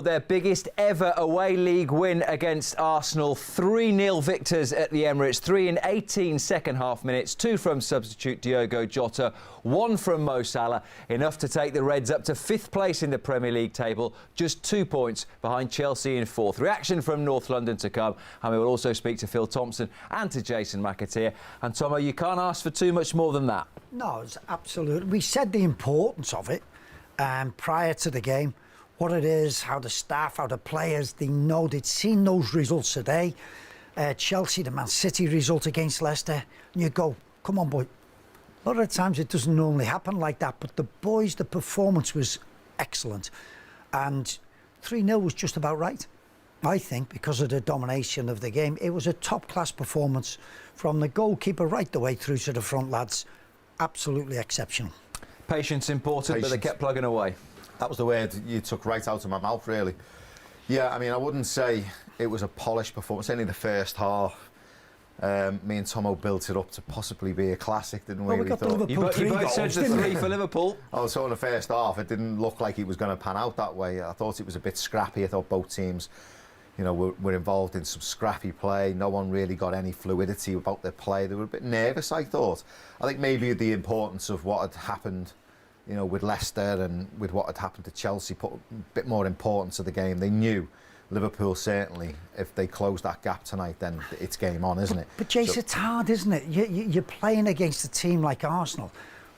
Their biggest ever away league win against Arsenal. 3-0 victors at the Emirates. 3 in 18 second-half minutes. 2 from substitute Diogo Jota. 1 from Mo Salah. Enough to take the Reds up to 5th place in the Premier League table. Just 2 points behind Chelsea in 4th. Reaction from North London to come. And we will also speak to Phil Thompson and to Jason McAteer. And Tomo, you can't ask for too much more than that. No, it's absolutely. We said the importance of it prior to the game. What it is, how the staff, how the players, they know they'd seen those results today. Chelsea, the Man City result against Leicester. And you go, come on, boy. A lot of the times it doesn't normally happen like that, but the boys, the performance was excellent. And 3-0 was just about right, I think, because of the domination of the game. It was a top-class performance from the goalkeeper right the way through to the front lads. Absolutely exceptional. Patience important, but they kept plugging away. That was the word you took right out of my mouth, really. Yeah, I mean, I wouldn't say it was a polished performance. Only the first half. Me and Tomo built it up to possibly be a classic, didn't we? Well, we got the Liverpool you both said the 3 for Liverpool. Oh, so in the first half, it didn't look like it was going to pan out that way. I thought it was a bit scrappy. I thought both teams, you know, were involved in some scrappy play. No one really got any fluidity about their play. They were a bit nervous, I thought. I think maybe the importance of what had happened, you know, with Leicester and with what had happened to Chelsea put a bit more importance to the game. They knew Liverpool, certainly, if they close that gap tonight, then it's game on, isn't it? But Jace, it's hard, isn't it? You're playing against a team like Arsenal.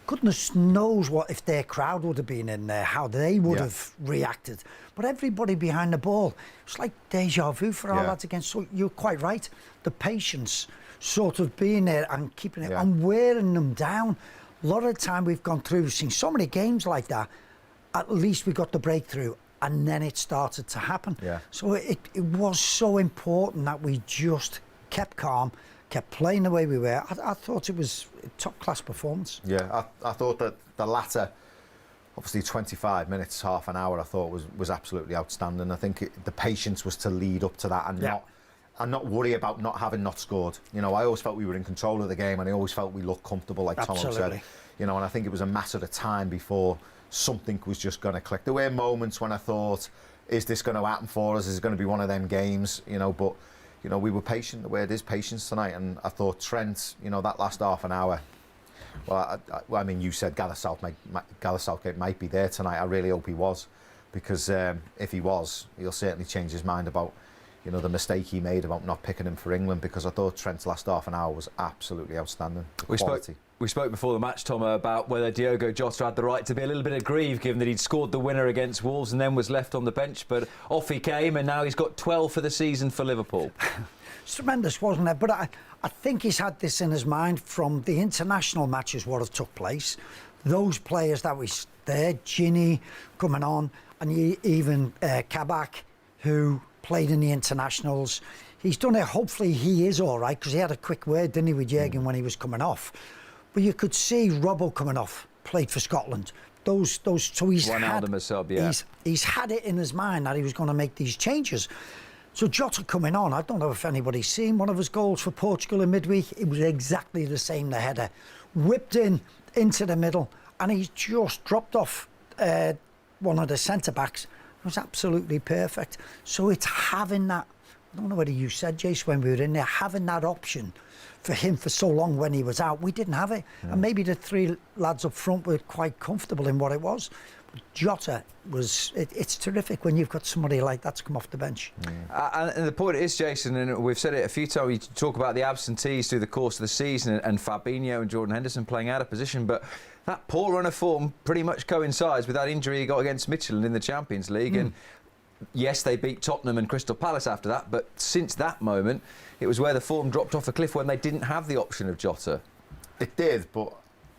Goodness knows what if their crowd would have been in there, how they would have reacted. But everybody behind the ball, it's like deja vu for our lads against. So you're quite right. The patience, sort of being there and keeping it and wearing them down. A lot of the time we've gone through, we've seen so many games like that, at least we got the breakthrough and then it started to happen. So it was so important that we just kept calm, kept playing the way we were. I thought it was a top-class performance. Yeah, I thought that the latter, obviously 25 minutes, half an hour, I thought was absolutely outstanding. I think the patience was to lead up to that and not worry about not scored. You know, I always felt we were in control of the game and I always felt we looked comfortable, like Tomo said. You know, and I think it was a matter of time before something was just going to click. There were moments when I thought, is this going to happen for us? Is it going to be one of them games? You know, but, you know, we were patient. The word is patience tonight. And I thought Trent, you know, that last half an hour, well, I mean, you said Gareth Southgate might be there tonight. I really hope he was. Because if he was, he'll certainly change his mind about, you know, the mistake he made about not picking him for England, because I thought Trent's last half an hour was absolutely outstanding. We spoke before the match, Tomo, about whether Diogo Jota had the right to be a little bit aggrieved, given that he'd scored the winner against Wolves and then was left on the bench. But off he came, and now he's got 12 for the season for Liverpool. It's tremendous, wasn't it? But I think he's had this in his mind from the international matches, what have took place. Those players that was there, Ginny coming on, and even Kabak, who played in the internationals. He's done it. Hopefully he is all right, because he had a quick word, didn't he, with Jürgen when he was coming off. But you could see Robbo coming off, played for Scotland. So he's he's had it in his mind that he was going to make these changes. So Jota coming on, I don't know if anybody's seen one of his goals for Portugal in midweek. It was exactly the same, the header. Whipped into the middle, and he just dropped off one of the centre-backs. It was absolutely perfect. So it's having that, I don't know whether you said, Jace, when we were in there, having that option for him for so long when he was out. We didn't have it. And maybe the 3 lads up front were quite comfortable in what it was. But Jota was, it's terrific when you've got somebody like that to come off the bench. And the point is, Jason, and we've said it a few times, we talk about the absentees through the course of the season and Fabinho and Jordan Henderson playing out of position, but that poor run of form pretty much coincides with that injury he got against Midtjylland in the Champions League. And yes, they beat Tottenham and Crystal Palace after that, but since that moment, it was where the form dropped off a cliff when they didn't have the option of Jota. It did, but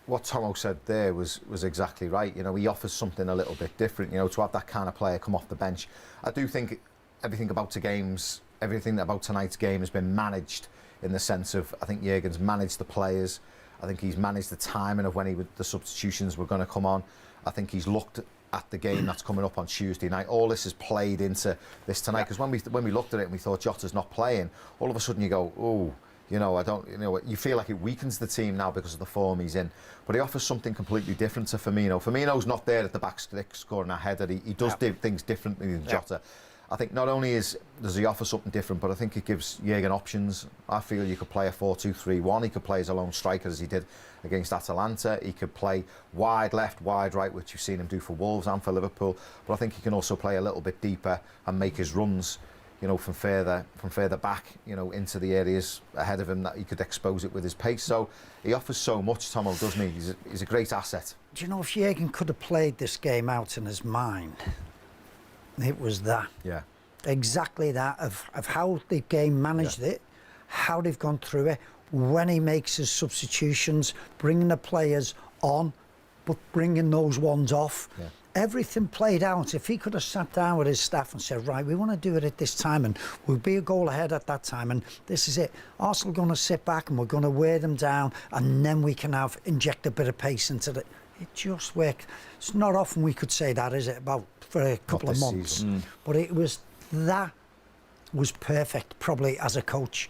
what Tomo said there was exactly right. You know, he offers something a little bit different, you know, to have that kind of player come off the bench. I do think everything about tonight's game has been managed in the sense of, I think Jürgen's managed the players. I think he's managed the timing of when the substitutions were going to come on. I think he's looked at the game that's coming up on Tuesday night. All this has played into this tonight, because when we looked at it and we thought Jota's not playing, all of a sudden you go, oh, You know, you feel like it weakens the team now because of the form he's in. But he offers something completely different to Firmino. Firmino's not there at the back stick scoring a header. He does things differently than Jota. I think not only does he offer something different, but I think it gives Jurgen options. I feel you could play a 4-2-3-1. He could play as a lone striker as he did against Atalanta. He could play wide left, wide right, which you've seen him do for Wolves and for Liverpool. But I think he can also play a little bit deeper and make his runs, you know, from further back, you know, into the areas ahead of him that he could expose it with his pace. So he offers so much, Tomo, doesn't he? He's a great asset. Do you know, if Jurgen could have played this game out in his mind, it was that. Yeah. Exactly that, of how the game managed it, how they've gone through it, when he makes his substitutions, bringing the players on, but bringing those ones off. Yeah. Everything played out. If he could have sat down with his staff and said, right, we want to do it at this time and we'll be a goal ahead at that time and this is it. Arsenal are going to sit back and we're going to wear them down and then we can inject a bit of pace into it. It just worked. It's not often we could say that, is it, for a couple of months. But that was perfect, probably, as a coach.